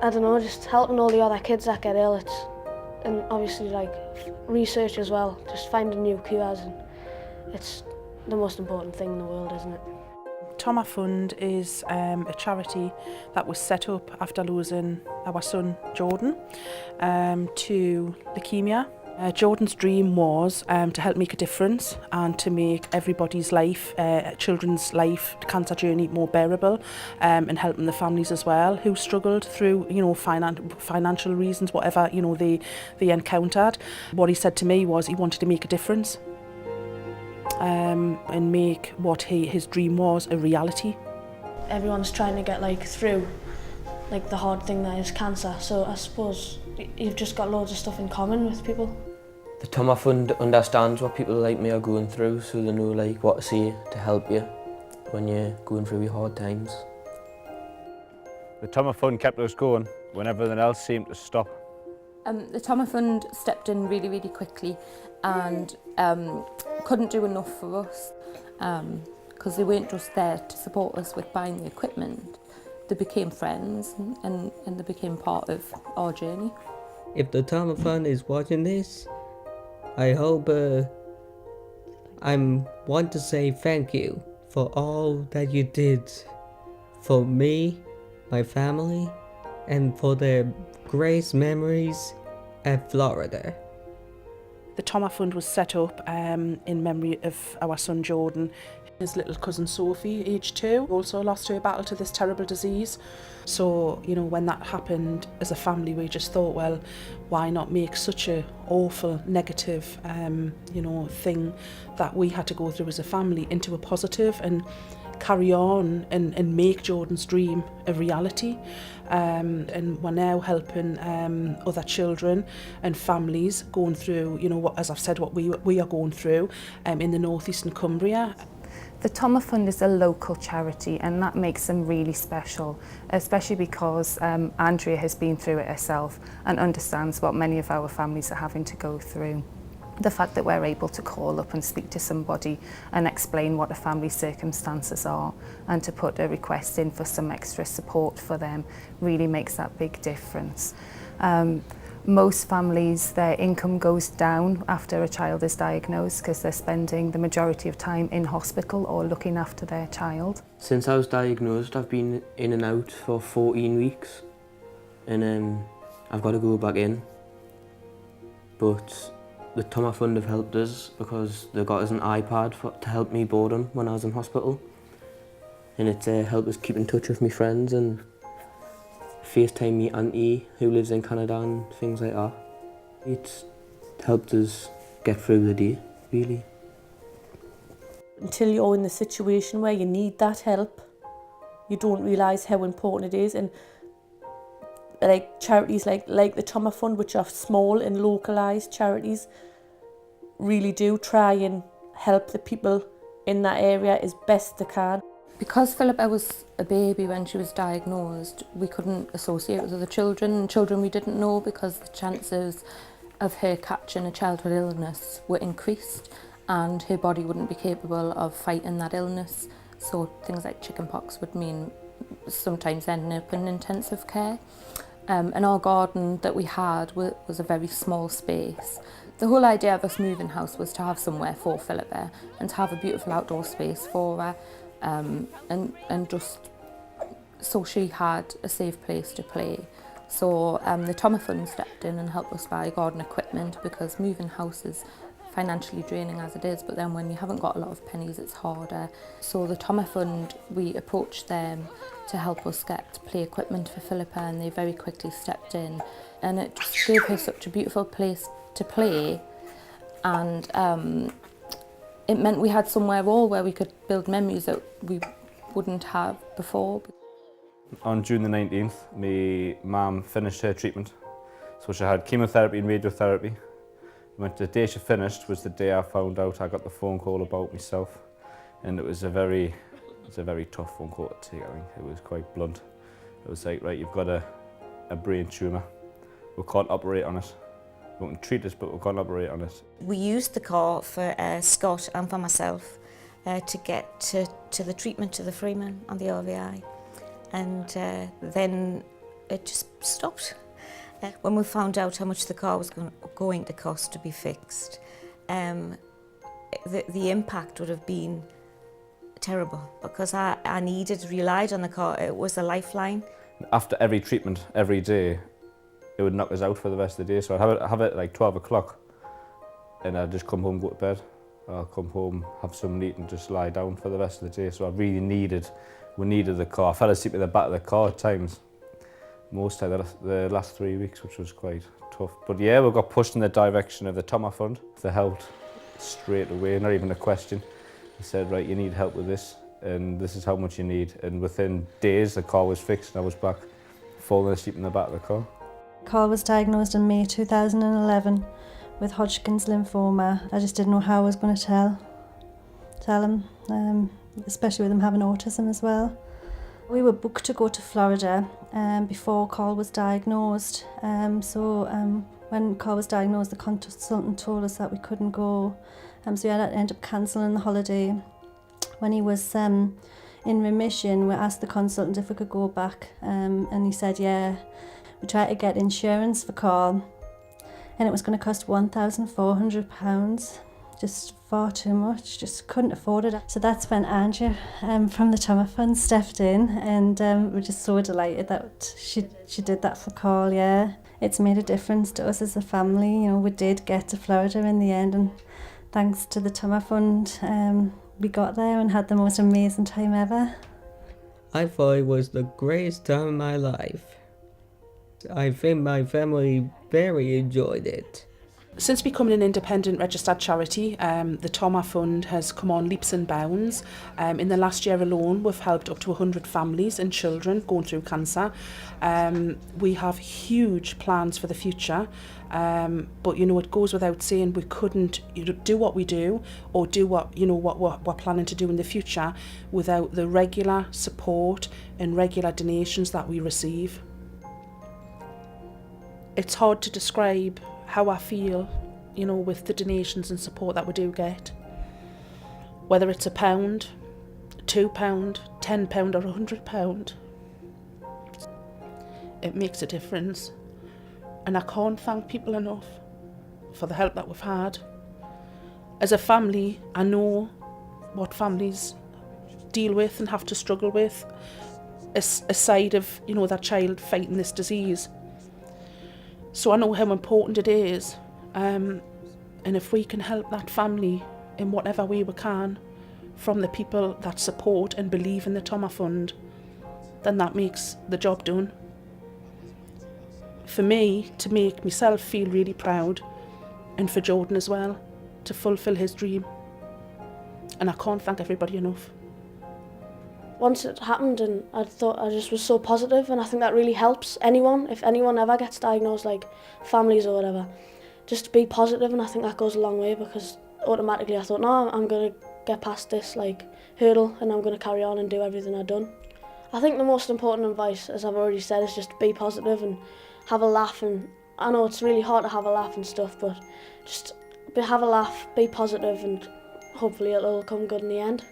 I don't know, just helping all the other kids that get ill. And obviously like research as well, just finding new cures, and it's the most important thing in the world, isn't it? Toma Fund is a charity that was set up after losing our son Jordan to leukemia. Jordan's dream was to help make a difference and to make everybody's life, children's life, cancer journey more bearable, and helping the families as well who struggled through, financial reasons, whatever, they encountered. What he said to me was he wanted to make a difference and make what his dream was a reality. Everyone's trying to get through the hard thing that is cancer, so I suppose you've just got loads of stuff in common with people. The Toma Fund understands what people like me are going through, so they know what to say to help you when you're going through your hard times. The Toma Fund kept us going when everything else seemed to stop. The Toma Fund stepped in really, really quickly and couldn't do enough for us because they weren't just there to support us with buying the equipment. They became friends and they became part of our journey. If the Toma Fund is watching this, I hope I want to say thank you for all that you did for me, my family, and for the great memories at Florida. The Toma Fund was set up in memory of our son Jordan. His little cousin Sophie, aged 2, also lost her battle to this terrible disease. So, when that happened as a family, we just thought, well, why not make such a awful, negative, thing that we had to go through as a family into a positive and carry on and make Jordan's dream a reality. And we're now helping other children and families going through, as I've said, what we are going through in the northeastern Cumbria. The Toma Fund is a local charity, and that makes them really special, especially because Andrea has been through it herself and understands what many of our families are having to go through. The fact that we're able to call up and speak to somebody and explain what a family's circumstances are and to put a request in for some extra support for them really makes that big difference. Most families, their income goes down after a child is diagnosed because they're spending the majority of time in hospital or looking after their child. Since I was diagnosed, I've been in and out for 14 weeks and I've got to go back in. But the Toma Fund have helped us because they got us an iPad to help me boredom when I was in hospital. And it helped us keep in touch with my friends and FaceTime me auntie who lives in Canada and things like that. It's helped us get through the day, really. Until you're in the situation where you need that help, you don't realise how important it is. And charities like the Toma Fund, which are small and localised charities, really do try and help the people in that area as best they can. Because Philippa was a baby when she was diagnosed, we couldn't associate with other children we didn't know, because the chances of her catching a childhood illness were increased and her body wouldn't be capable of fighting that illness. So things like chickenpox would mean sometimes ending up in intensive care. And our garden that we had was a very small space. The whole idea of us moving house was to have somewhere for Philippa and to have a beautiful outdoor space for her. And just so she had a safe place to play. So the Toma Fund stepped in and helped us buy garden equipment, because moving house is financially draining as it is, but then when you haven't got a lot of pennies it's harder. So the Toma Fund, we approached them to help us get play equipment for Philippa, and they very quickly stepped in, and it just gave her such a beautiful place to play, and it meant we had somewhere all where we could build memories that we wouldn't have before. On June the 19th, my mum finished her treatment. So she had chemotherapy and radiotherapy. The day she finished was the day I found out. I got the phone call about myself, and it was a very tough phone call to take. I think it was quite blunt. It was like, right, you've got a brain tumour. We can't operate on it. We can treat it, but we can't operate on it. We used the car for Scott and for myself to get to the treatment to the Freeman on the RVI. And then it just stopped. When we found out how much the car was going to cost to be fixed, the impact would have been terrible, because I relied on the car. It was a lifeline. After every treatment, every day, it would knock us out for the rest of the day. So I'd have it like 12 o'clock and I'd just come home, go to bed. I'll come home, have some meat and just lie down for the rest of the day. So we needed the car. I fell asleep in the back of the car at times. Most of the last 3 weeks, which was quite tough. But yeah, we got pushed in the direction of the Toma Fund. They helped straight away, not even a question. They said, right, you need help with this, and this is how much you need. And within days, the car was fixed and I was back falling asleep in the back of the car. Carl was diagnosed in May 2011 with Hodgkin's lymphoma. I just didn't know how I was going to tell him, especially with him having autism as well. We were booked to go to Florida before Carl was diagnosed. When Carl was diagnosed, the consultant told us that we couldn't go. So we had to end up cancelling the holiday. When he was in remission, we asked the consultant if we could go back, and he said, yeah. We tried to get insurance for Carl, and it was going to cost £1,400. Just far too much, just couldn't afford it. So that's when Andrea from the Toma Fund stepped in, and we're just so delighted that she did that for Carl, yeah. It's made a difference to us as a family. You know, we did get to Florida in the end, and thanks to the Toma Fund, we got there and had the most amazing time ever. I thought it was the greatest time of my life. I think my family very enjoyed it. Since becoming an independent registered charity, the Toma Fund has come on leaps and bounds. In the last year alone, we've helped up to 100 families and children going through cancer. We have huge plans for the future, but you know, it goes without saying we couldn't do what we do or do what we're planning to do in the future without the regular support and regular donations that we receive. It's hard to describe how I feel, you know, with the donations and support that we do get. Whether it's £1, £2, £10 or £100, it makes a difference. And I can't thank people enough for the help that we've had. As a family, I know what families deal with and have to struggle with, aside of, you know, that child fighting this disease. So I know how important it is, and if we can help that family in whatever way we can from the people that support and believe in the Toma Fund, then that makes the job done. For me, to make myself feel really proud, and for Jordan as well, to fulfil his dream. And I can't thank everybody enough. Once it happened, and I thought I just was so positive, and I think that really helps anyone. If anyone ever gets diagnosed, like families or whatever, just to be positive, and I think that goes a long way, because automatically I thought, no, I'm going to get past this like hurdle and I'm going to carry on and do everything I've done. I think the most important advice, as I've already said, is just be positive and have a laugh. And I know it's really hard to have a laugh and stuff, but just have a laugh, be positive, and hopefully it'll all come good in the end.